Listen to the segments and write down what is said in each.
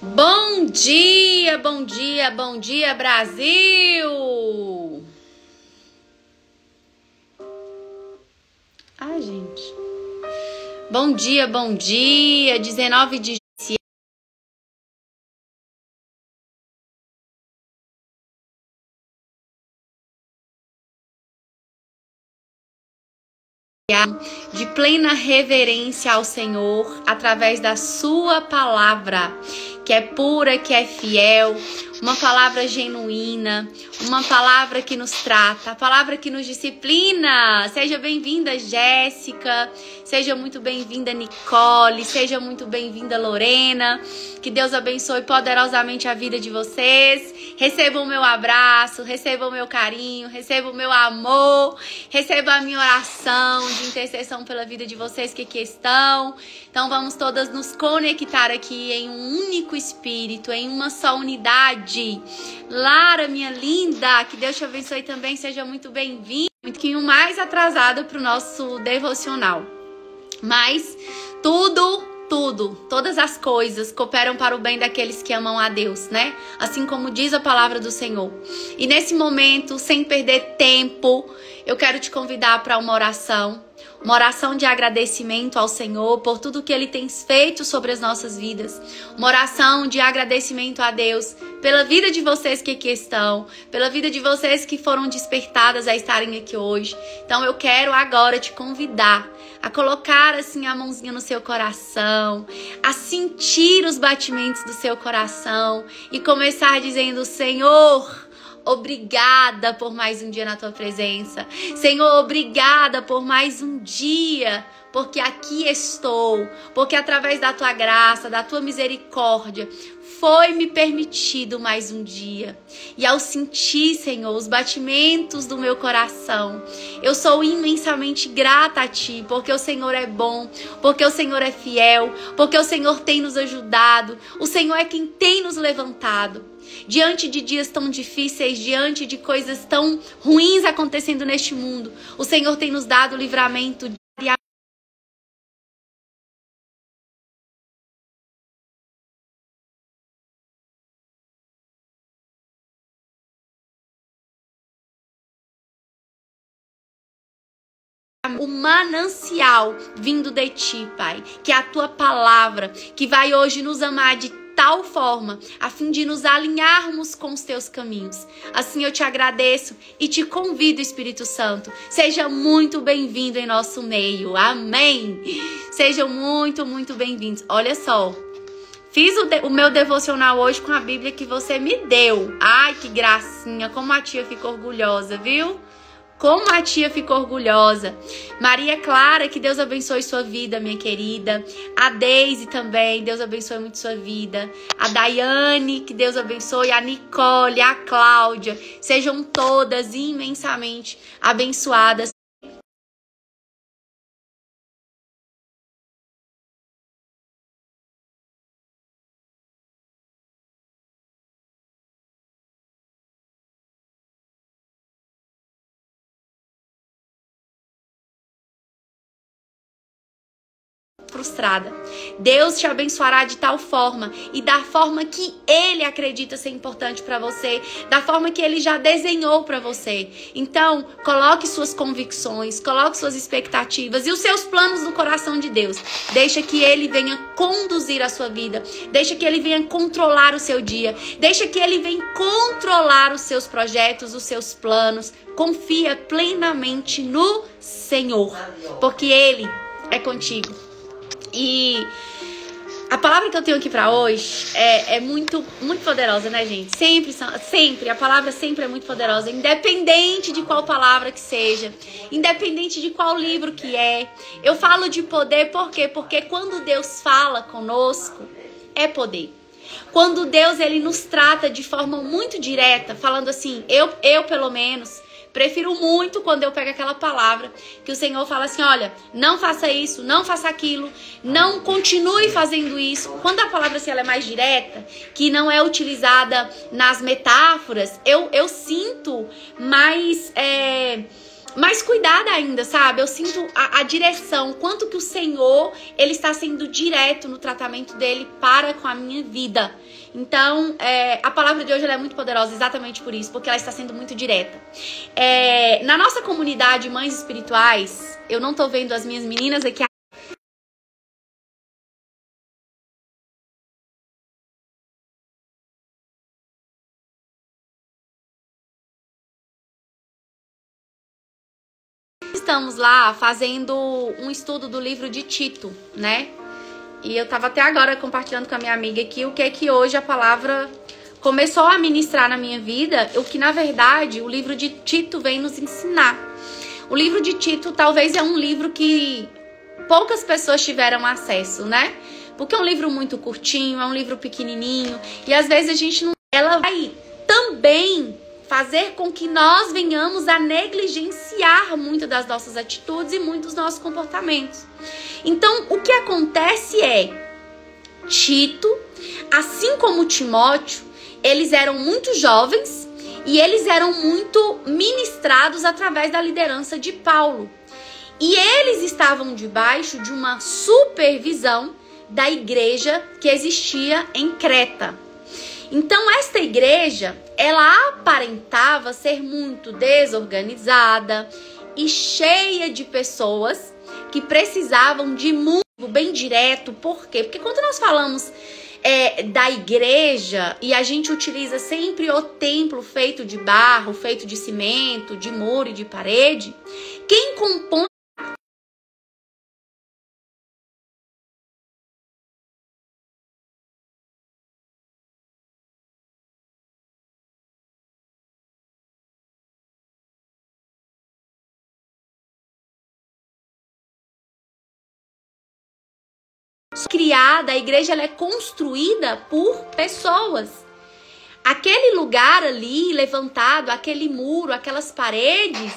Bom dia, bom dia, bom dia, Brasil! Ai, gente. Bom dia, 19 de de plena reverência ao Senhor através da sua palavra, que é pura, que é fiel, uma palavra genuína, uma palavra que nos trata, a palavra que nos disciplina. Seja bem-vinda, Jéssica, seja muito bem-vinda, Nicole, seja muito bem-vinda, Lorena. Que Deus abençoe poderosamente a vida de vocês. Recebam o meu abraço, recebam o meu carinho, recebam o meu amor, recebam a minha oração de intercessão pela vida de vocês que aqui estão. Então vamos todas nos conectar aqui em um único espírito, em uma só unidade. Lara, minha linda, que Deus te abençoe também, seja muito bem-vinda. Um pouquinho mais atrasada para o nosso devocional. Mas todas as coisas cooperam para o bem daqueles que amam a Deus, né? Assim como diz a palavra do Senhor. E nesse momento, sem perder tempo, eu quero te convidar para uma oração de agradecimento ao Senhor por tudo que Ele tem feito sobre as nossas vidas. Uma oração de agradecimento a Deus pela vida de vocês que aqui estão, pela vida de vocês que foram despertadas a estarem aqui hoje. Então eu quero agora te convidar a colocar assim a mãozinha no seu coração, a sentir os batimentos do seu coração e começar dizendo: Senhor, obrigada por mais um dia na tua presença. Senhor, obrigada por mais um dia, porque aqui estou, porque através da tua graça, da tua misericórdia, foi-me permitido mais um dia. E ao sentir, Senhor, os batimentos do meu coração, eu sou imensamente grata a Ti, porque o Senhor é bom, porque o Senhor é fiel, porque o Senhor tem nos ajudado, o Senhor é quem tem nos levantado. Diante de dias tão difíceis, diante de coisas tão ruins acontecendo neste mundo, o Senhor tem nos dado livramento diariamente. O manancial vindo de Ti, Pai, que é a Tua palavra, que vai hoje nos amar de tal forma, a fim de nos alinharmos com os Teus caminhos. Assim eu te agradeço e te convido, Espírito Santo, seja muito bem-vindo em nosso meio. Amém. Sejam muito, muito bem-vindos. Olha só, fiz o meu devocional hoje com a Bíblia que você me deu. Ai, que gracinha, como a tia ficou orgulhosa, viu? Como a tia ficou orgulhosa. Maria Clara, que Deus abençoe sua vida, minha querida. A Deise também, Deus abençoe muito sua vida. A Daiane, que Deus abençoe. A Nicole, a Cláudia. Sejam todas imensamente abençoadas. Frustrada. Deus te abençoará de tal forma e da forma que Ele acredita ser importante para você, da forma que Ele já desenhou para você. Então, coloque suas convicções, coloque suas expectativas e os seus planos no coração de Deus. Deixa que Ele venha conduzir a sua vida, deixa que Ele venha controlar o seu dia, deixa que Ele venha controlar os seus projetos, os seus planos. Confia plenamente no Senhor, porque Ele é contigo. E a palavra que eu tenho aqui pra hoje é muito, muito poderosa, né, gente? Sempre, a palavra sempre é muito poderosa, independente de qual palavra que seja, independente de qual livro que é. Eu falo de poder por quê? Porque quando Deus fala conosco, é poder. Quando Deus, Ele nos trata de forma muito direta, falando assim, eu pelo menos, prefiro muito quando eu pego aquela palavra que o Senhor fala assim, olha, não faça isso, não faça aquilo, não continue fazendo isso. Quando a palavra assim, ela é mais direta, que não é utilizada nas metáforas, eu sinto mais mais cuidada ainda, sabe? Eu sinto a direção, quanto que o Senhor, ele está sendo direto no tratamento dele para com a minha vida. Então, a palavra de hoje ela é muito poderosa exatamente por isso, porque ela está sendo muito direta. Na nossa comunidade Mães Espirituais, eu não tô vendo as minhas meninas aqui. Estamos lá fazendo um estudo do livro de Tito, né? E eu tava até agora compartilhando com a minha amiga aqui o que é que hoje a palavra começou a ministrar na minha vida, o que na verdade o livro de Tito vem nos ensinar. O livro de Tito talvez é um livro que poucas pessoas tiveram acesso, né? Porque é um livro muito curtinho, é um livro pequenininho e às vezes a gente não... Ela vai também fazer com que nós venhamos a negligenciar muito das nossas atitudes e muito dos nossos comportamentos. Então, o que acontece é, Tito, assim como Timóteo, eles eram muito jovens e eles eram muito ministrados através da liderança de Paulo. E eles estavam debaixo de uma supervisão da igreja que existia em Creta. Então, esta igreja, ela aparentava ser muito desorganizada e cheia de pessoas que precisavam de muito bem direto. Por quê? Porque quando nós falamos da igreja e a gente utiliza sempre o templo feito de barro, feito de cimento, de muro e de parede, quem compõe criada, a igreja ela é construída por pessoas. Aquele lugar ali levantado, aquele muro, aquelas paredes,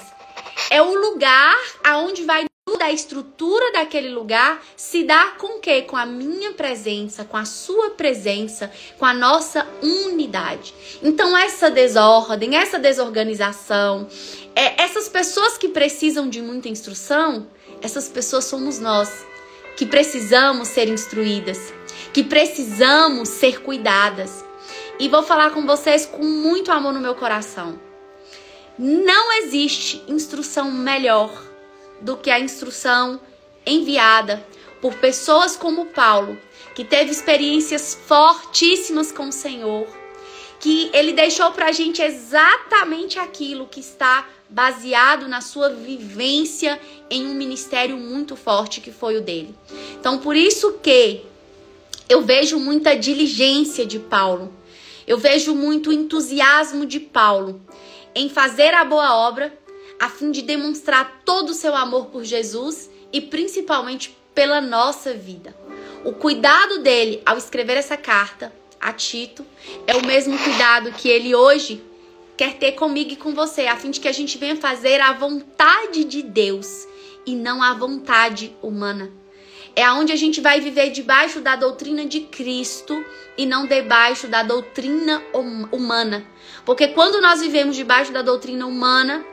é o lugar aonde vai da estrutura daquele lugar se dar com o quê? Com a minha presença, com a sua presença, com a nossa unidade. Então essa desordem, essa desorganização, essas pessoas que precisam de muita instrução, essas pessoas somos nós. Que precisamos ser instruídas, que precisamos ser cuidadas. E vou falar com vocês com muito amor no meu coração. Não existe instrução melhor do que a instrução enviada por pessoas como Paulo, que teve experiências fortíssimas com o Senhor, que ele deixou pra gente exatamente aquilo que está baseado na sua vivência em um ministério muito forte que foi o dele. Então, por isso que eu vejo muita diligência de Paulo, eu vejo muito entusiasmo de Paulo em fazer a boa obra, a fim de demonstrar todo o seu amor por Jesus e principalmente pela nossa vida. O cuidado dele ao escrever essa carta a Tito é o mesmo cuidado que ele hoje quer ter comigo e com você, a fim de que a gente venha fazer a vontade de Deus e não a vontade humana. É aonde a gente vai viver debaixo da doutrina de Cristo e não debaixo da doutrina humana. Porque quando nós vivemos debaixo da doutrina humana,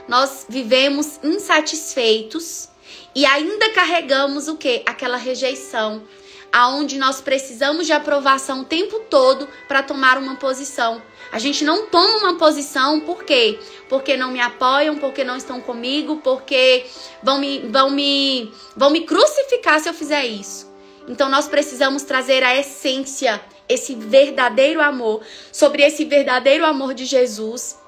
nós vivemos insatisfeitos e ainda carregamos o quê? Aquela rejeição, aonde nós precisamos de aprovação o tempo todo para tomar uma posição. A gente não toma uma posição, por quê? Porque não me apoiam, porque não estão comigo, porque vão me crucificar se eu fizer isso. Então nós precisamos trazer a essência, esse verdadeiro amor, sobre esse verdadeiro amor de Jesus,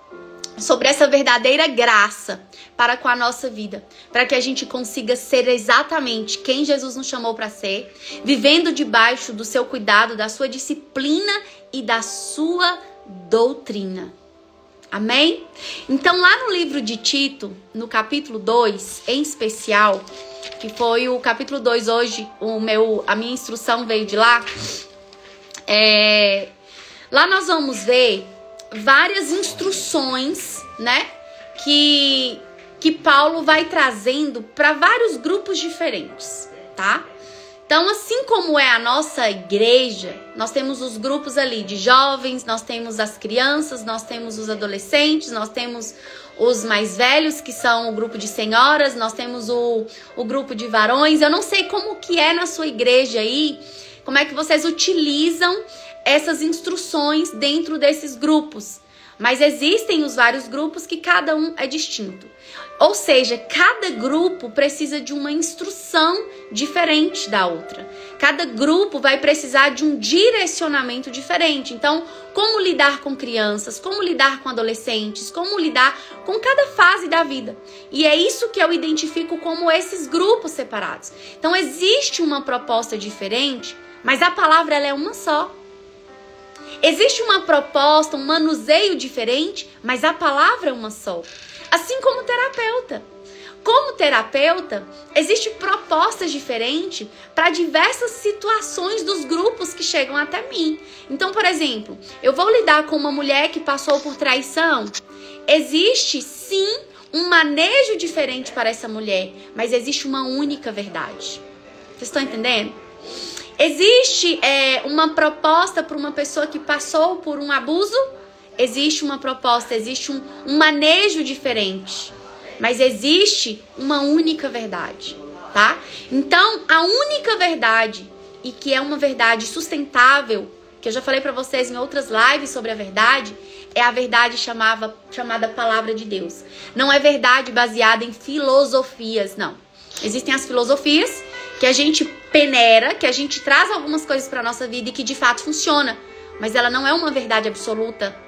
sobre essa verdadeira graça para com a nossa vida, para que a gente consiga ser exatamente quem Jesus nos chamou para ser, vivendo debaixo do seu cuidado, da sua disciplina e da sua doutrina. Amém? Então lá no livro de Tito, no capítulo 2, em especial, que foi o capítulo 2 hoje, a minha instrução veio de lá, lá nós vamos ver várias instruções, né, que Paulo vai trazendo para vários grupos diferentes, tá? Então, assim como é a nossa igreja, nós temos os grupos ali de jovens, nós temos as crianças, nós temos os adolescentes, nós temos os mais velhos, que são o grupo de senhoras, nós temos o grupo de varões. Eu não sei como que é na sua igreja aí, como é que vocês utilizam essas instruções dentro desses grupos. Mas existem os vários grupos que cada um é distinto. Ou seja, cada grupo precisa de uma instrução diferente da outra. Cada grupo vai precisar de um direcionamento diferente. Então, como lidar com crianças, como lidar com adolescentes, como lidar com cada fase da vida. E é isso que eu identifico como esses grupos separados. Então, existe uma proposta diferente, mas a palavra ela é uma só. Existe uma proposta, um manuseio diferente, mas a palavra é uma só. Assim como terapeuta. Como terapeuta, existem propostas diferentes para diversas situações dos grupos que chegam até mim. Então, por exemplo, eu vou lidar com uma mulher que passou por traição. Existe, sim, um manejo diferente para essa mulher, mas existe uma única verdade. Vocês estão entendendo? Existe uma proposta para uma pessoa que passou por um abuso? Existe uma proposta, existe um manejo diferente. Mas existe uma única verdade, tá? Então, a única verdade, e que é uma verdade sustentável, que eu já falei para vocês em outras lives sobre a verdade, é a verdade chamada Palavra de Deus. Não é verdade baseada em filosofias, não. Existem as filosofias que a gente peneira, que a gente traz algumas coisas para nossa vida e que de fato funciona, mas ela não é uma verdade absoluta.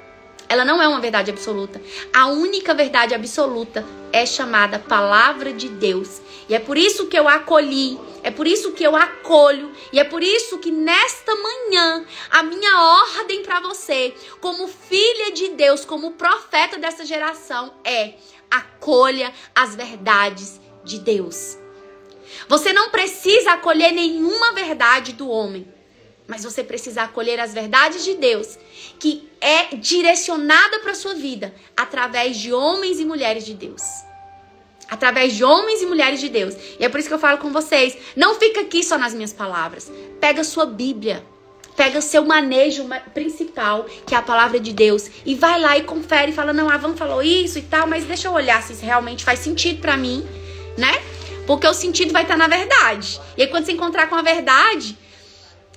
Ela não é uma verdade absoluta. A única verdade absoluta é chamada Palavra de Deus. E é por isso que eu acolhi, é por isso que eu acolho, e é por isso que nesta manhã a minha ordem para você, como filha de Deus, como profeta dessa geração, é: acolha as verdades de Deus. Você não precisa acolher nenhuma verdade do homem, mas você precisa acolher as verdades de Deus, que é direcionada para a sua vida através de homens e mulheres de Deus. Através de homens e mulheres de Deus. E é por isso que eu falo com vocês, não fica aqui só nas minhas palavras. Pega a sua Bíblia, pega o seu manejo principal, que é a palavra de Deus, e vai lá e confere, e fala: não, a Van falou isso e tal, mas deixa eu olhar se isso realmente faz sentido para mim, né? Porque o sentido vai estar na verdade. E aí quando você encontrar com a verdade,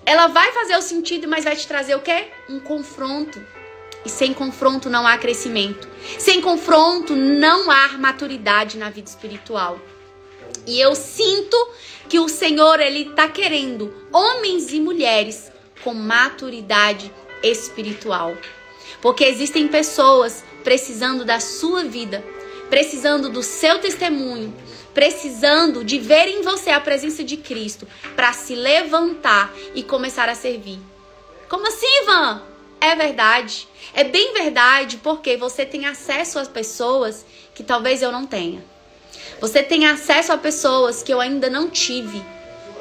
ela vai fazer o sentido, mas vai te trazer o quê? Um confronto. E sem confronto não há crescimento. Sem confronto não há maturidade na vida espiritual. E eu sinto que o Senhor, Ele está querendo homens e mulheres com maturidade espiritual. Porque existem pessoas precisando da sua vida, precisando do seu testemunho, precisando de ver em você a presença de Cristo para se levantar e começar a servir. Como assim, Ivan? É verdade. É bem verdade, porque você tem acesso a pessoas que talvez eu não tenha. Você tem acesso a pessoas que eu ainda não tive.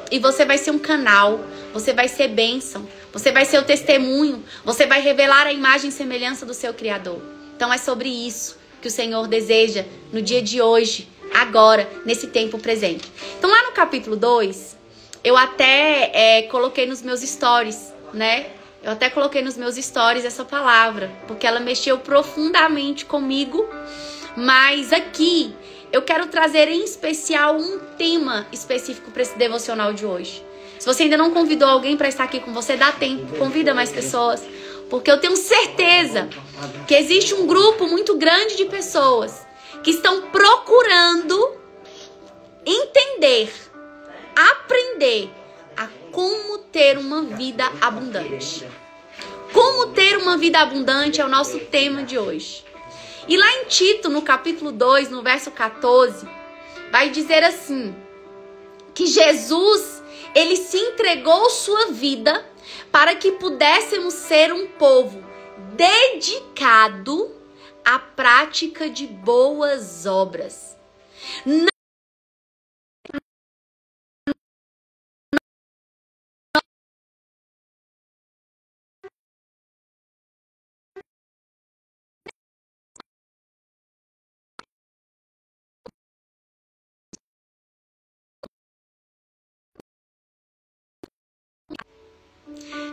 E você vai ser um canal, você vai ser bênção, você vai ser o testemunho, você vai revelar a imagem e semelhança do seu Criador. Então é sobre isso que o Senhor deseja no dia de hoje, agora, nesse tempo presente. Então lá no capítulo 2, eu até coloquei nos meus stories, né? Eu até coloquei nos meus stories essa palavra, porque ela mexeu profundamente comigo. Mas aqui eu quero trazer em especial um tema específico para esse devocional de hoje. Se você ainda não convidou alguém para estar aqui com você, dá tempo, convida mais pessoas. Porque eu tenho certeza que existe um grupo muito grande de pessoas que estão procurando entender, aprender a como ter uma vida abundante. Como ter uma vida abundante é o nosso tema de hoje. E lá em Tito, no capítulo 2, no verso 14, vai dizer assim, que Jesus, ele se entregou sua vida para que pudéssemos ser um povo dedicado à prática de boas obras.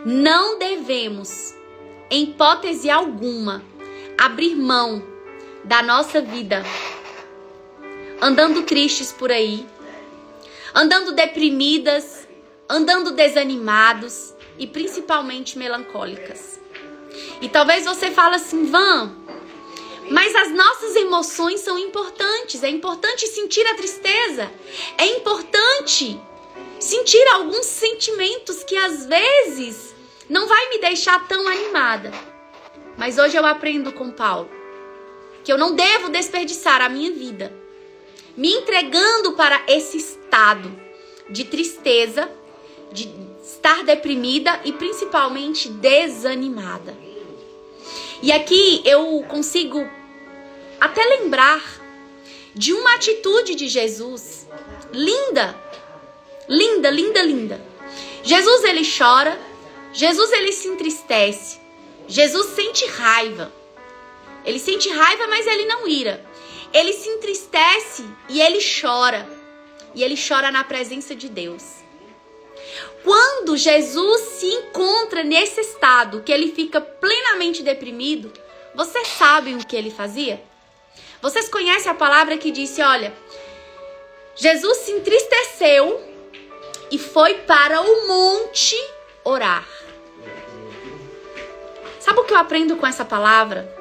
Não devemos, em hipótese alguma, abrir mão da nossa vida, andando tristes por aí, andando deprimidas, andando desanimados e principalmente melancólicas. E talvez você fale assim, Van, mas as nossas emoções são importantes. É importante sentir a tristeza. É importante sentir alguns sentimentos que às vezes não vai me deixar tão animada. Mas hoje eu aprendo com Paulo que eu não devo desperdiçar a minha vida me entregando para esse estado de tristeza, de estar deprimida e principalmente desanimada. E aqui eu consigo até lembrar de uma atitude de Jesus linda, linda, linda, linda. Jesus, ele chora, Jesus, ele se entristece, Jesus sente raiva. Ele sente raiva, mas ele não ira. Ele se entristece e ele chora. E ele chora na presença de Deus. Quando Jesus se encontra nesse estado, que ele fica plenamente deprimido, vocês sabem o que ele fazia? Vocês conhecem a palavra que disse, olha, Jesus se entristeceu e foi para o monte orar. Sabe o que eu aprendo com essa palavra?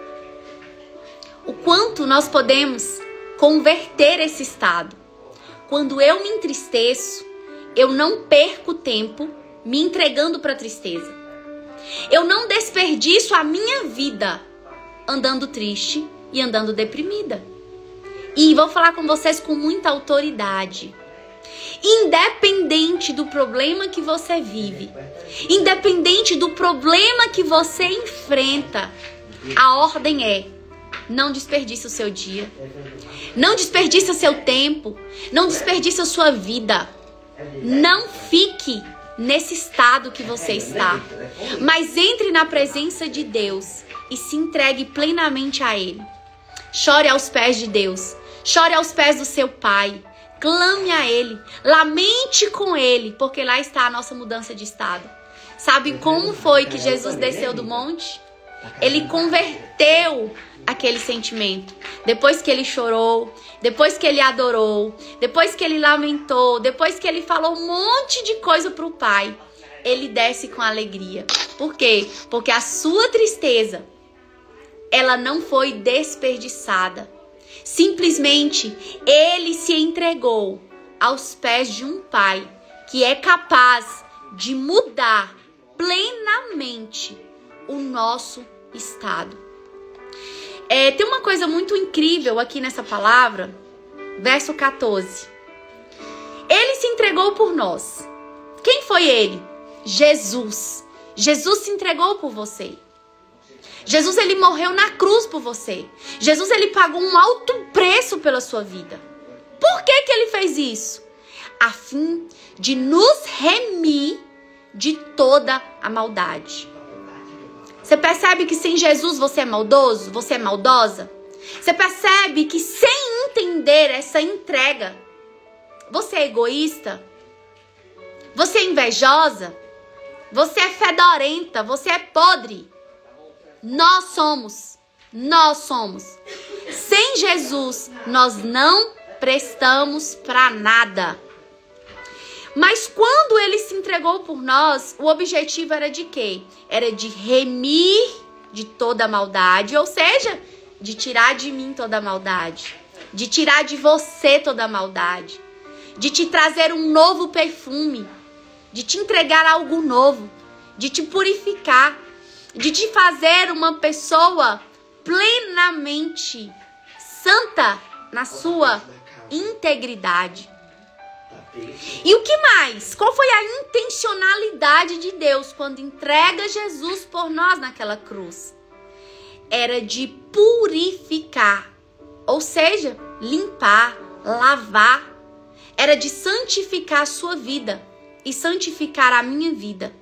O quanto nós podemos converter esse estado. Quando eu me entristeço, eu não perco tempo me entregando para a tristeza. Eu não desperdiço a minha vida andando triste e andando deprimida. E vou falar com vocês com muita autoridade. Independente do problema que você vive, independente do problema que você enfrenta, a ordem é: não desperdice o seu dia, não desperdice o seu tempo, não desperdice a sua vida. Não fique nesse estado que você está, mas entre na presença de Deus e se entregue plenamente a Ele. Chore aos pés de Deus, chore aos pés do seu Pai, clame a Ele, lamente com Ele, porque lá está a nossa mudança de estado. Sabe como foi que Jesus desceu do monte? Ele converteu aquele sentimento. Depois que ele chorou, depois que ele adorou, depois que ele lamentou, depois que ele falou um monte de coisa para o Pai, ele desce com alegria. Por quê? Porque a sua tristeza, ela não foi desperdiçada. Simplesmente ele se entregou aos pés de um Pai que é capaz de mudar plenamente o nosso estado. Tem uma coisa muito incrível aqui nessa palavra, verso 14. Ele se entregou por nós. Quem foi ele? Jesus. Jesus se entregou por você. Jesus, ele morreu na cruz por você. Jesus, ele pagou um alto preço pela sua vida. Por que ele fez isso? A fim de nos remir de toda a maldade. Você percebe que sem Jesus você é maldoso? Você é maldosa? Você percebe que sem entender essa entrega, você é egoísta? Você é invejosa? Você é fedorenta? Você é podre? Nós somos. Sem Jesus, nós não prestamos para nada. Mas quando ele se entregou por nós, o objetivo era de quê? Era de remir de toda a maldade, ou seja, de tirar de mim toda a maldade, de tirar de você toda a maldade, de te trazer um novo perfume, de te entregar algo novo, de te purificar, de te fazer uma pessoa plenamente santa na sua integridade. E o que mais? Qual foi a intencionalidade de Deus quando entrega Jesus por nós naquela cruz? Era de purificar, ou seja, limpar, lavar. Era de santificar a sua vida e santificar a minha vida.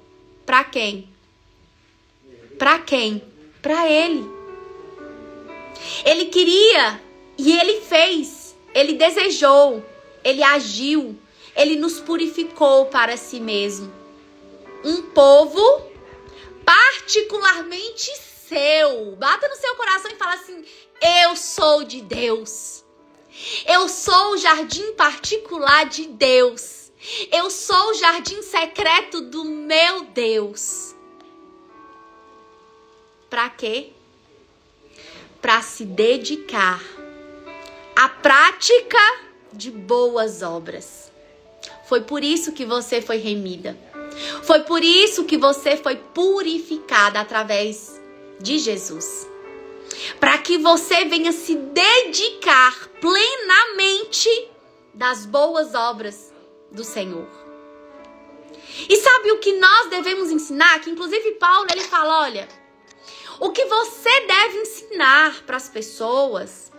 Para quem? Para quem? Para Ele. Ele queria e Ele fez. Ele desejou. Ele agiu. Ele nos purificou para si mesmo. um povo particularmente seu. Bata no seu coração e fala assim: eu sou de Deus. Eu sou o jardim particular de Deus. Eu sou o jardim secreto do meu Deus. Para quê? Para se dedicar à prática de boas obras. Foi por isso que você foi remida. Foi por isso que você foi purificada através de Jesus. Para que você venha se dedicar plenamente das boas obras do Senhor. E sabe o que nós devemos ensinar? Que inclusive Paulo, ele fala, olha, o que você deve ensinar para as pessoas,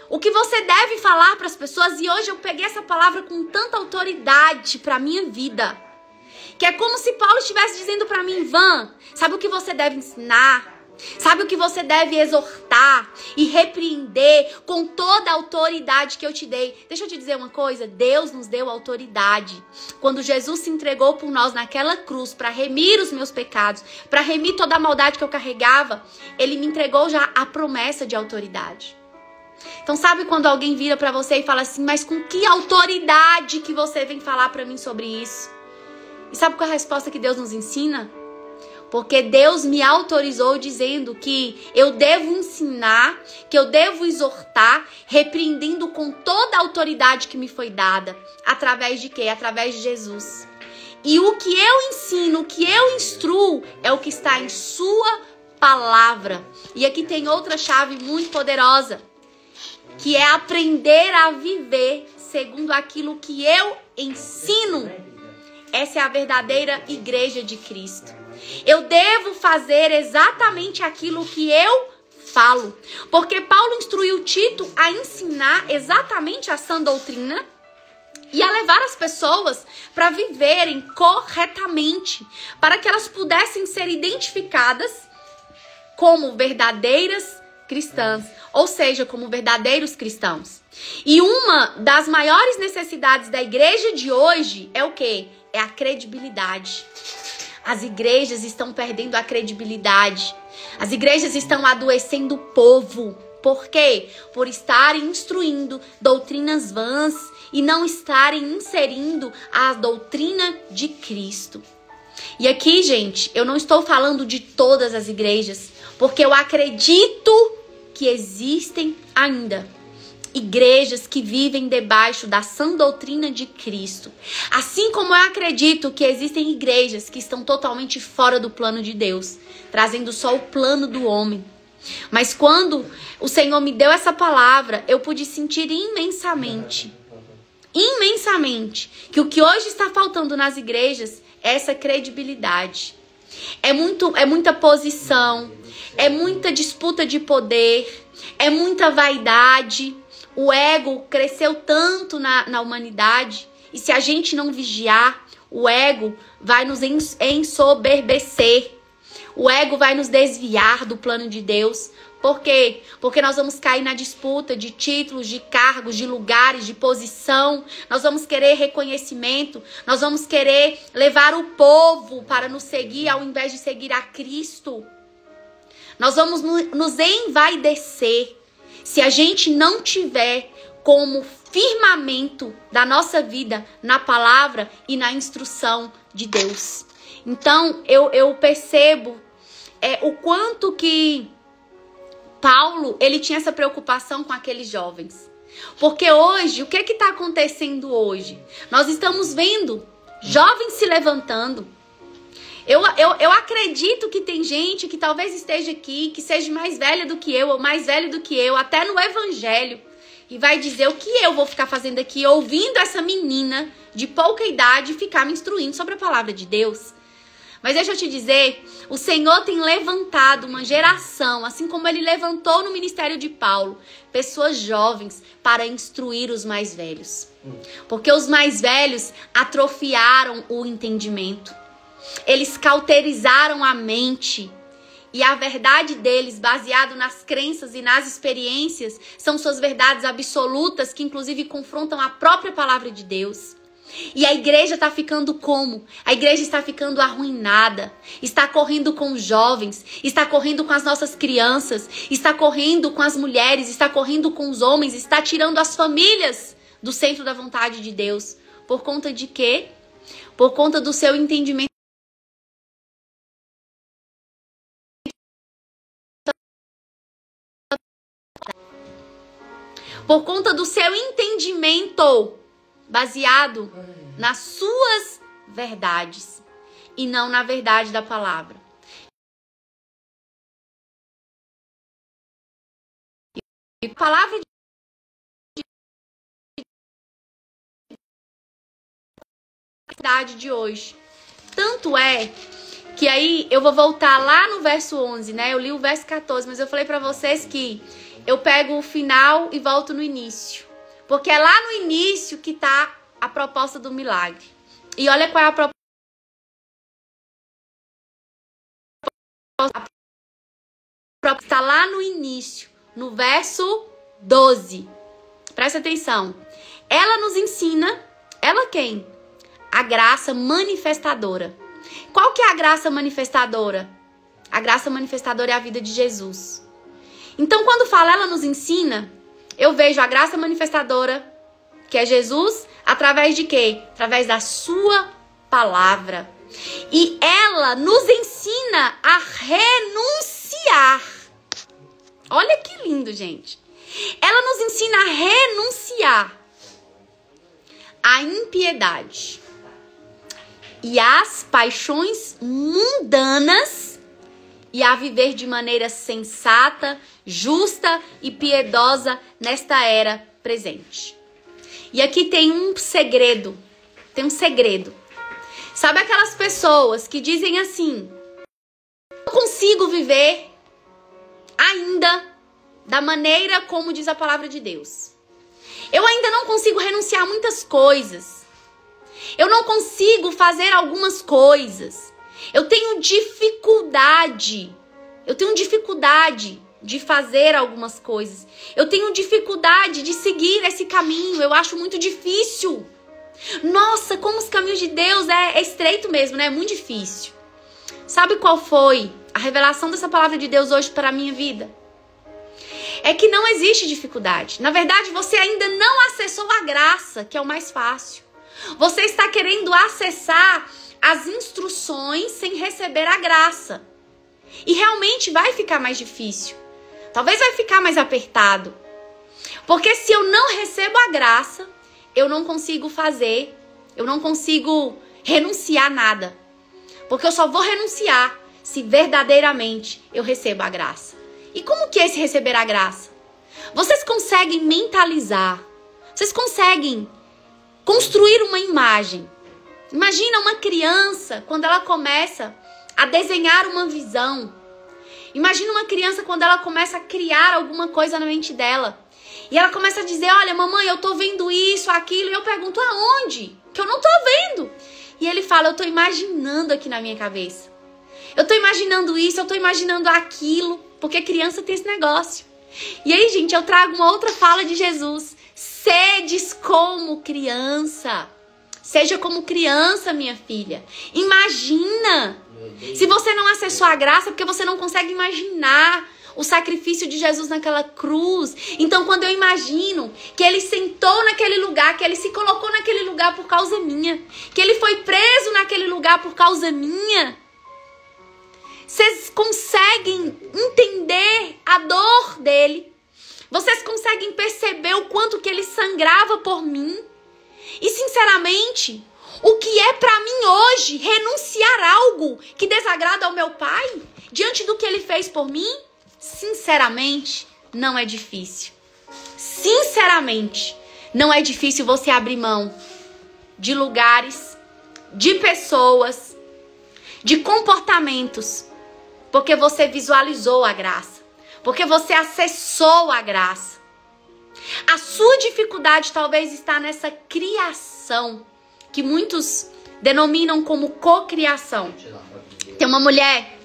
o que você deve falar para as pessoas, e hoje eu peguei essa palavra com tanta autoridade para a minha vida, que é como se Paulo estivesse dizendo para mim, Van, sabe o que você deve ensinar? Sabe o que você deve exortar e repreender com toda a autoridade que eu te dei? Deixa eu te dizer uma coisa, Deus nos deu autoridade. Quando Jesus se entregou por nós naquela cruz para remir os meus pecados, para remir toda a maldade que eu carregava, Ele me entregou já a promessa de autoridade. Então sabe quando alguém vira para você e fala assim, mas com que autoridade que você vem falar para mim sobre isso? E sabe qual é a resposta que Deus nos ensina? Porque Deus me autorizou dizendo que eu devo ensinar, que eu devo exortar, repreendendo com toda a autoridade que me foi dada. Através de quê? Através de Jesus. E o que eu ensino, o que eu instruo, é o que está em sua palavra. E aqui tem outra chave muito poderosa, que é aprender a viver segundo aquilo que eu ensino. Essa é a verdadeira igreja de Cristo. Eu devo fazer exatamente aquilo que eu falo. Porque Paulo instruiu Tito a ensinar exatamente a sã doutrina e a levar as pessoas para viverem corretamente, para que elas pudessem ser identificadas como verdadeiras cristãs, ou seja, como verdadeiros cristãos. E uma das maiores necessidades da igreja de hoje é o quê? É a credibilidade. As igrejas estão perdendo a credibilidade. As igrejas estão adoecendo o povo. Por quê? Por estarem instruindo doutrinas vãs e não estarem inserindo a doutrina de Cristo. E aqui, gente, eu não estou falando de todas as igrejas, porque eu acredito que existem ainda igrejas que vivem debaixo da sã doutrina de Cristo. Assim como eu acredito que existem igrejas que estão totalmente fora do plano de Deus, trazendo só o plano do homem. Mas quando o Senhor me deu essa palavra, eu pude sentir imensamente, que o que hoje está faltando nas igrejas é essa credibilidade. É muita posição, é muita disputa de poder, é muita vaidade. O ego cresceu tanto na humanidade, e se a gente não vigiar, o ego vai nos ensoberbecer. O ego vai nos desviar do plano de Deus. Por quê? Porque nós vamos cair na disputa de títulos, de cargos, de lugares, de posição. Nós vamos querer reconhecimento. Nós vamos querer levar o povo para nos seguir ao invés de seguir a Cristo. Nós vamos nos envaidecer se a gente não tiver como firmamento da nossa vida na palavra e na instrução de Deus. Então, eu percebo o quanto que Paulo, ele tinha essa preocupação com aqueles jovens. Porque hoje, o que está acontecendo hoje? Nós estamos vendo jovens se levantando. Eu acredito que tem gente que talvez esteja aqui, que seja mais velha do que eu, ou mais velho do que eu, até no evangelho, e vai dizer o que eu vou ficar fazendo aqui, ouvindo essa menina de pouca idade ficar me instruindo sobre a palavra de Deus. Mas deixa eu te dizer, o Senhor tem levantado uma geração, assim como Ele levantou no ministério de Paulo, pessoas jovens para instruir os mais velhos. Porque os mais velhos atrofiaram o entendimento. Eles cauterizaram a mente. E a verdade deles, baseado nas crenças e nas experiências, são suas verdades absolutas que inclusive confrontam a própria palavra de Deus. E a igreja está ficando como? A igreja está ficando arruinada. Está correndo com os jovens, está correndo com as nossas crianças, está correndo com as mulheres, está correndo com os homens, está tirando as famílias do centro da vontade de Deus. Por conta de quê? Por conta do seu entendimento. Por conta do seu entendimento baseado nas suas verdades e não na verdade da palavra. E a palavra de hoje. Tanto é que aí eu vou voltar lá no verso 11, né? Eu li o verso 14, mas eu falei pra vocês que eu pego o final e volto no início. Porque é lá no início que tá a proposta do milagre. E olha qual é a proposta. Está lá no início, no verso 12. Presta atenção. Ela nos ensina, ela quem? A graça manifestadora. Qual que é a graça manifestadora? A graça manifestadora é a vida de Jesus. Então, quando fala ela nos ensina, eu vejo a graça manifestadora, que é Jesus, através de quê? Através da sua palavra. E ela nos ensina a renunciar. Olha que lindo, gente. Ela nos ensina a renunciar à impiedade e às paixões mundanas e a viver de maneira sensata, justa e piedosa nesta era presente. E aqui tem um segredo. Tem um segredo. Sabe aquelas pessoas que dizem assim: não consigo viver ainda da maneira como diz a palavra de Deus. Eu ainda não consigo renunciar a muitas coisas. Eu não consigo fazer algumas coisas. Eu tenho dificuldade. De fazer algumas coisas. Eu tenho dificuldade de seguir esse caminho. Eu acho muito difícil. Nossa, como os caminhos de Deus é estreito mesmo, né? É muito difícil. Sabe qual foi a revelação dessa palavra de Deus hoje para a minha vida? É que não existe dificuldade. Na verdade, você ainda não acessou a graça, que é o mais fácil. Você está querendo acessar as instruções sem receber a graça. E realmente vai ficar mais difícil. Talvez vai ficar mais apertado. Porque se eu não recebo a graça, eu não consigo fazer, eu não consigo renunciar a nada. Porque eu só vou renunciar se verdadeiramente eu recebo a graça. E como que é esse receber a graça? Vocês conseguem mentalizar, vocês conseguem construir uma imagem. Imagina uma criança quando ela começa a desenhar uma visão. Imagina uma criança quando ela começa a criar alguma coisa na mente dela. E ela começa a dizer: olha, mamãe, eu tô vendo isso, aquilo. E eu pergunto: aonde? Que eu não tô vendo. E ele fala: eu tô imaginando aqui na minha cabeça. Eu tô imaginando isso, eu tô imaginando aquilo. Porque criança tem esse negócio. E aí, gente, eu trago uma outra fala de Jesus. Sedes como criança. Seja como criança, minha filha. Imagina. Se você não acessou a graça, é porque você não consegue imaginar o sacrifício de Jesus naquela cruz. Então, quando eu imagino que ele sentou naquele lugar, que ele se colocou naquele lugar por causa minha, que ele foi preso naquele lugar por causa minha, vocês conseguem entender a dor dele? Vocês conseguem perceber o quanto que ele sangrava por mim? E, sinceramente, o que é pra mim hoje renunciar algo que desagrada ao meu pai diante do que ele fez por mim? Sinceramente, não é difícil. Sinceramente, não é difícil você abrir mão de lugares, de pessoas, de comportamentos, porque você visualizou a graça, porque você acessou a graça. A sua dificuldade talvez está nessa criação, que muitos denominam como cocriação. Tem uma mulher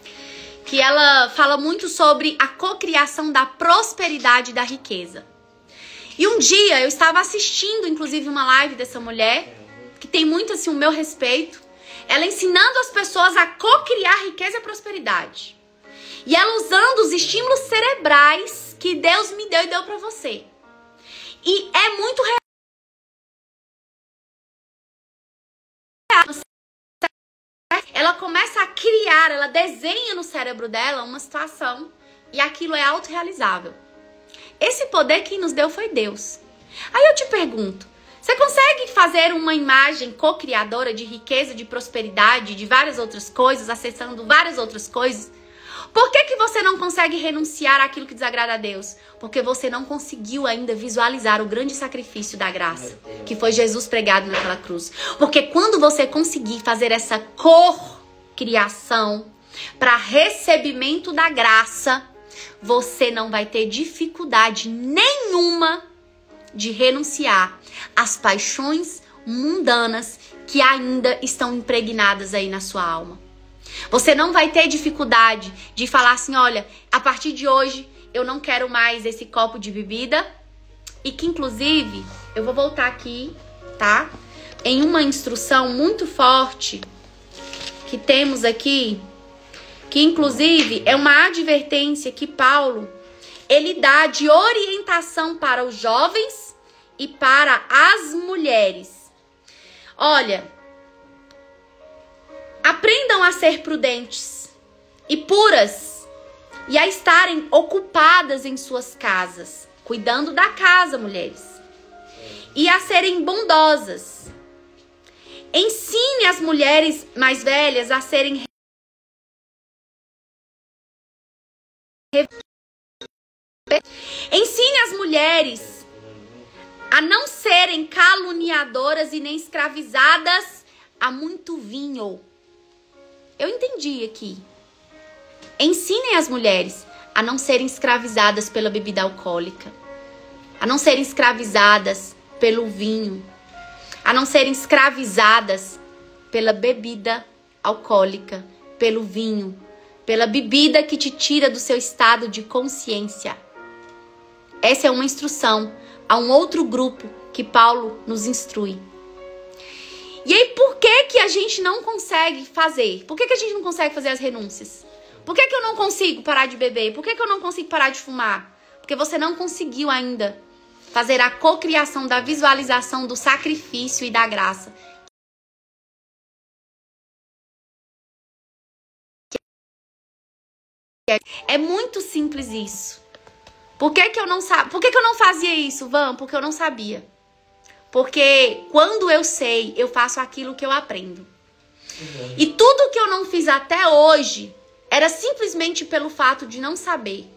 que ela fala muito sobre a cocriação da prosperidade e da riqueza. E um dia eu estava assistindo, inclusive, uma live dessa mulher, que tem muito assim o meu respeito, ela ensinando as pessoas a co-criar riqueza e prosperidade. E ela usando os estímulos cerebrais que Deus me deu e deu pra você. E é muito real. Ela começa a criar, ela desenha no cérebro dela uma situação e aquilo é autorrealizável. Esse poder quem nos deu foi Deus. Aí eu te pergunto, você consegue fazer uma imagem co-criadora de riqueza, de prosperidade, de várias outras coisas, acessando várias outras coisas? Por que você não consegue renunciar àquilo que desagrada a Deus? Porque você não conseguiu ainda visualizar o grande sacrifício da graça, que foi Jesus pregado naquela cruz. Porque quando você conseguir fazer essa co-criação para recebimento da graça, você não vai ter dificuldade nenhuma de renunciar às paixões mundanas que ainda estão impregnadas aí na sua alma. Você não vai ter dificuldade de falar assim, olha, a partir de hoje eu não quero mais esse copo de bebida. E que inclusive, eu vou voltar aqui, tá? Em uma instrução muito forte que temos aqui, que inclusive é uma advertência que Paulo, ele dá de orientação para os jovens e para as mulheres. Olha, aprendam a ser prudentes e puras e a estarem ocupadas em suas casas, cuidando da casa, mulheres, e a serem bondosas. Ensine as mulheres mais velhas a serem Ensine as mulheres a não serem caluniadoras e nem escravizadas a muito vinho. Eu entendi aqui. Ensinem as mulheres a não serem escravizadas pela bebida alcoólica, a não serem escravizadas pelo vinho, a não serem escravizadas pela bebida alcoólica, pelo vinho, pela bebida que te tira do seu estado de consciência. Essa é uma instrução a um outro grupo que Paulo nos instrui. E aí, por que a gente não consegue fazer? Por que a gente não consegue fazer as renúncias? Por que eu não consigo parar de beber? Por que eu não consigo parar de fumar? Porque você não conseguiu ainda fazer a cocriação da visualização do sacrifício e da graça. É muito simples isso. Por que eu não fazia isso, Van? Porque eu não sabia. Porque quando eu sei, eu faço aquilo que eu aprendo. E tudo que eu não fiz até hoje era simplesmente pelo fato de não saber.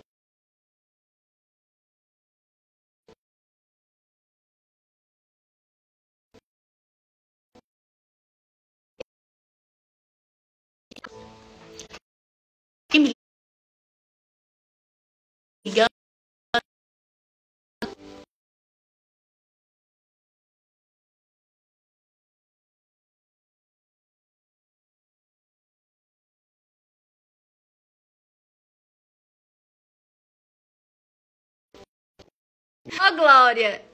Me ligando. Oh, Glória!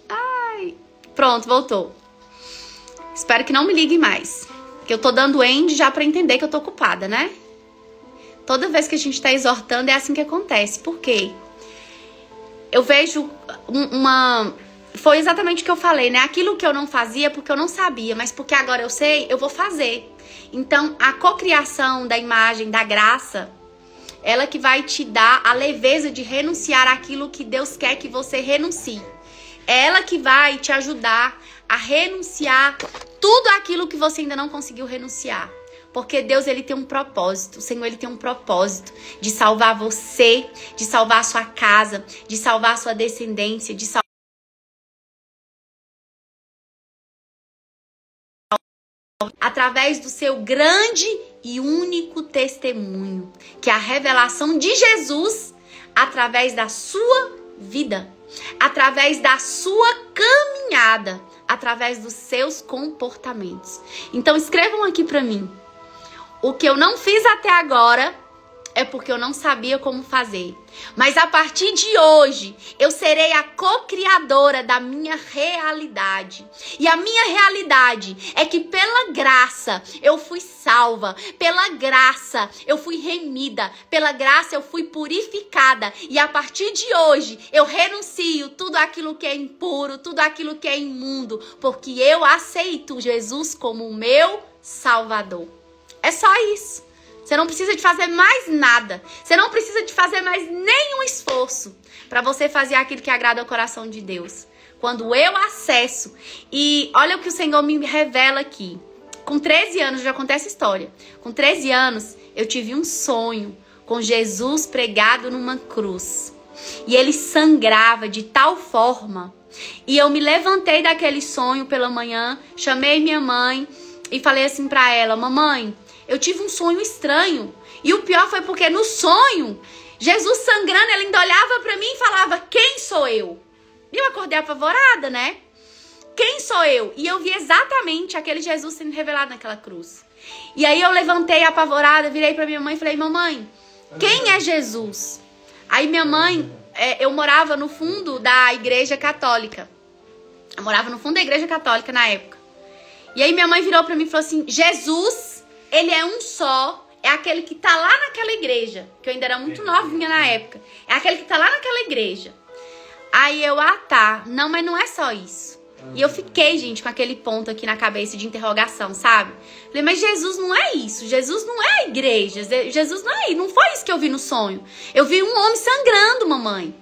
Ai! Pronto, voltou. Espero que não me ligue mais. Que eu tô dando end já pra entender que eu tô ocupada, né? Toda vez que a gente tá exortando é assim que acontece. Por quê? Eu vejo Foi exatamente o que eu falei, né? Aquilo que eu não fazia porque eu não sabia, mas porque agora eu sei, eu vou fazer. Então, a cocriação da imagem, da graça, ela que vai te dar a leveza de renunciar àquilo que Deus quer que você renuncie. É ela que vai te ajudar a renunciar tudo aquilo que você ainda não conseguiu renunciar. Porque Deus, ele tem um propósito. O Senhor, ele tem um propósito de salvar você, de salvar a sua casa, de salvar a sua descendência, de salvar através do seu grande e único testemunho, que é a revelação de Jesus através da sua vida, através da sua caminhada, através dos seus comportamentos. Então escrevam aqui para mim. O que eu não fiz até agora, é porque eu não sabia como fazer. Mas a partir de hoje, eu serei a co-criadora da minha realidade. E a minha realidade é que pela graça eu fui salva, pela graça eu fui remida, pela graça eu fui purificada. E a partir de hoje, eu renuncio tudo aquilo que é impuro, tudo aquilo que é imundo, porque eu aceito Jesus como o meu Salvador. É só isso. Você não precisa de fazer mais nada. Você não precisa de fazer mais nenhum esforço para você fazer aquilo que agrada ao coração de Deus. Quando eu acesso, e olha o que o Senhor me revela aqui. Com 13 anos, já conta essa história. Com 13 anos, eu tive um sonho com Jesus pregado numa cruz. E ele sangrava de tal forma. E eu me levantei daquele sonho pela manhã, chamei minha mãe e falei assim para ela: mamãe, eu tive um sonho estranho. E o pior foi porque no sonho, Jesus sangrando, ele ainda olhava pra mim e falava: quem sou eu? E eu acordei apavorada, né? Quem sou eu? E eu vi exatamente aquele Jesus sendo revelado naquela cruz. E aí eu levantei apavorada, virei pra minha mãe e falei: mamãe, quem é Jesus? Aí minha mãe, eu morava no fundo da igreja católica. Eu morava no fundo da igreja católica na época. E aí minha mãe virou pra mim e falou assim: Jesus, ele é um só, é aquele que tá lá naquela igreja. Que eu ainda era muito novinha na época. É aquele que tá lá naquela igreja. Aí eu, tá. Não, mas não é só isso. E eu fiquei, gente, com aquele ponto aqui na cabeça de interrogação, sabe? Falei, mas Jesus não é isso. Jesus não é a igreja. Jesus não é isso. Não foi isso que eu vi no sonho. Eu vi um homem sangrando, mamãe.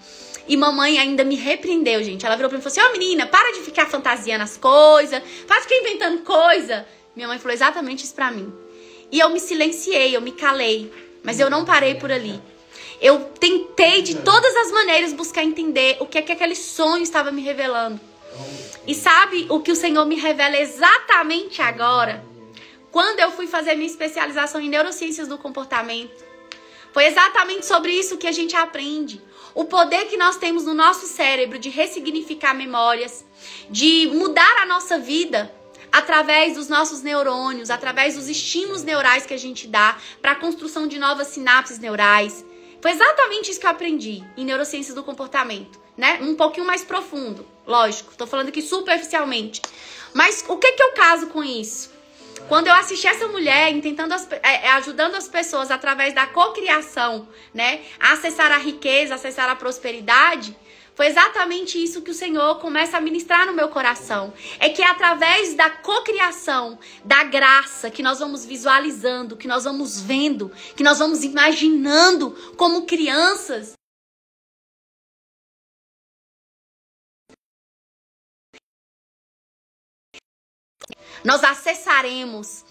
E mamãe ainda me repreendeu, gente. Ela virou pra mim e falou assim: ó, menina, para de ficar fantasiando as coisas. Para de ficar inventando coisa. Minha mãe falou exatamente isso pra mim. E eu me silenciei, eu me calei. Mas eu não parei por ali. Eu tentei de todas as maneiras buscar entender o que é que aquele sonho estava me revelando. E sabe o que o Senhor me revela exatamente agora? Quando eu fui fazer minha especialização em neurociências do comportamento. Foi exatamente sobre isso que a gente aprende. O poder que nós temos no nosso cérebro de ressignificar memórias, de mudar a nossa vida através dos nossos neurônios, através dos estímulos neurais que a gente dá para a construção de novas sinapses neurais. Foi exatamente isso que eu aprendi em neurociências do comportamento, né? Um pouquinho mais profundo, lógico. Tô falando aqui superficialmente. Mas o que eu caso com isso? Quando eu assisti essa mulher ajudando as pessoas através da cocriação, né, a acessar a riqueza, acessar a prosperidade, foi exatamente isso que o Senhor começa a ministrar no meu coração. É que é através da cocriação, da graça, que nós vamos visualizando, que nós vamos vendo, que nós vamos imaginando como crianças. Nós acessaremos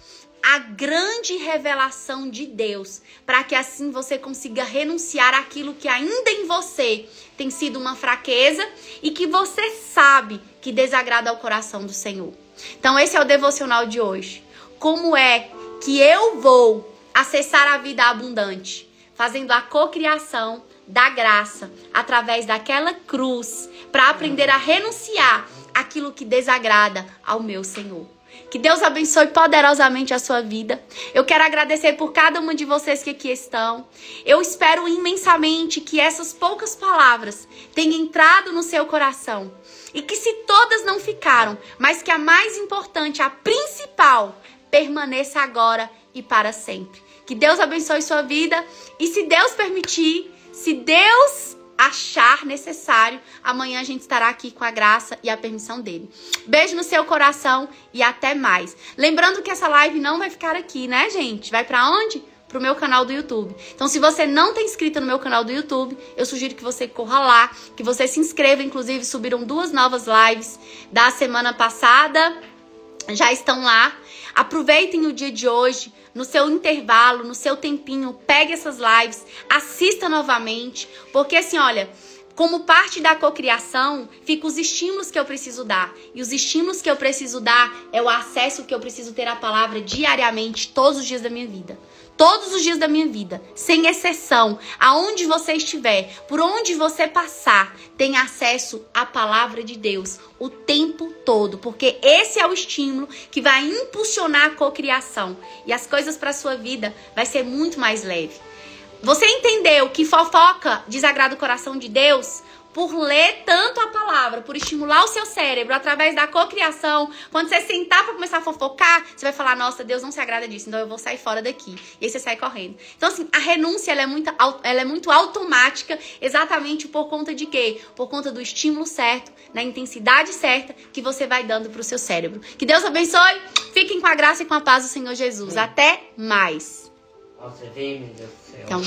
a grande revelação de Deus, para que assim você consiga renunciar àquilo que ainda em você tem sido uma fraqueza e que você sabe que desagrada ao coração do Senhor. Então esse é o devocional de hoje. Como é que eu vou acessar a vida abundante? Fazendo a cocriação da graça através daquela cruz, para aprender a renunciar àquilo que desagrada ao meu Senhor. Que Deus abençoe poderosamente a sua vida. Eu quero agradecer por cada uma de vocês que aqui estão. Eu espero imensamente que essas poucas palavras tenham entrado no seu coração. E que se todas não ficaram, mas que a mais importante, a principal, permaneça agora e para sempre. Que Deus abençoe sua vida. E se Deus permitir, se Deus achar necessário, amanhã a gente estará aqui com a graça e a permissão dele. Beijo no seu coração e até mais. Lembrando que essa live não vai ficar aqui, né, gente? Vai pra onde? Pro meu canal do YouTube. Então, se você não tá inscrito no meu canal do YouTube, eu sugiro que você corra lá, que você se inscreva. Inclusive, subiram 2 novas lives da semana passada. Já estão lá. Aproveitem o dia de hoje. No seu intervalo, no seu tempinho, pegue essas lives, assista novamente, porque assim, olha, como parte da cocriação, ficam os estímulos que eu preciso dar. E os estímulos que eu preciso dar é o acesso que eu preciso ter à palavra diariamente, todos os dias da minha vida. Todos os dias da minha vida, sem exceção, aonde você estiver, por onde você passar, tem acesso à palavra de Deus o tempo todo, porque esse é o estímulo que vai impulsionar a cocriação e as coisas para a sua vida vai ser muito mais leve. Você entendeu que fofoca desagrada o coração de Deus? Por ler tanto a palavra, por estimular o seu cérebro através da cocriação. Quando você sentar para começar a fofocar, você vai falar, nossa, Deus não se agrada disso, então eu vou sair fora daqui. E aí você sai correndo. Então, assim, a renúncia, ela é muito automática, exatamente por conta de quê? Por conta do estímulo certo, na intensidade certa que você vai dando pro seu cérebro. Que Deus abençoe. Fiquem com a graça e com a paz do Senhor Jesus. Até mais. Nossa, vem, meu Deus do céu. Então,